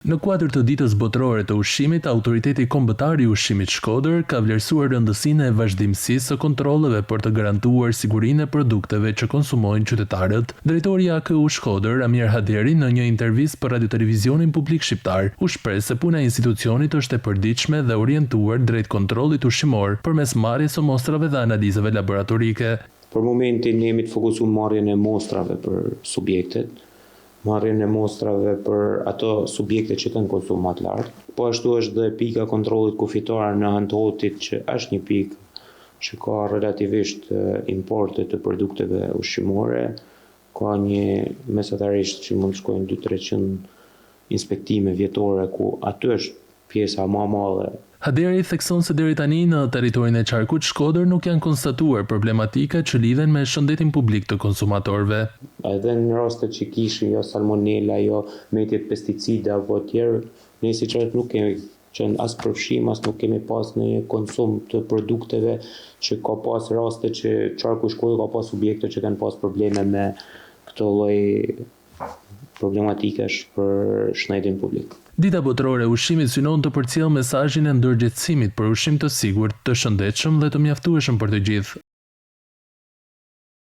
Në kuadër të ditës botërore të ushqimit, Autoriteti Kombëtar i Ushqimit Shkodër ka vlerësuar rëndësinë e vazhdimësisë së kontrolleve për të garantuar sigurinë e produkteve që konsumojnë qytetarët. Drejtori i AKU Shkodër, Amir Haderi, në një intervistë për Radio-Televizionin Publik Shqiptar, u shpreh se puna e institucionit është e përditshme dhe orientuar drejt kontrollit ushqimor përmes marrjes së mostrave dhe analizave laboratorike. Për momentin jemi të fokusuar marrjen e mostrave për subjektet, marrjen e mostrave për ato subjekte që kanë konsum më të lartë. Po ashtu është dhe pika kontrollit kufitar në Antotit, që është një pikë që ka relativisht importe të produkteve ushqimore, ka një mesatarisht që mund të shkojnë 200-300 inspektime vjetore, ku aty është pjesa më e madhe. Haderi thekson se deri tani në territorin e qarkut Shkodër nuk janë konstatuar problematika që lidhen me shëndetin publik të konsumatorëve. Edhe në rastet që kishin jo salmonela, jo metje pesticide apo tjerë, ne si qark nuk kemi qenë as përfshim, as nuk kemi pas në konsum të produkteve, që ka pas raste që qarku Shkodër ka pas subjekte që kanë pas probleme me këto lloj problematikash për shëndetin publik. Dita botërore e ushqimit synon të përcjellë mesazhin e ndërgjegjësimit për ushqim të sigurt, të shëndetshëm dhe të mjaftueshëm për të gjithë.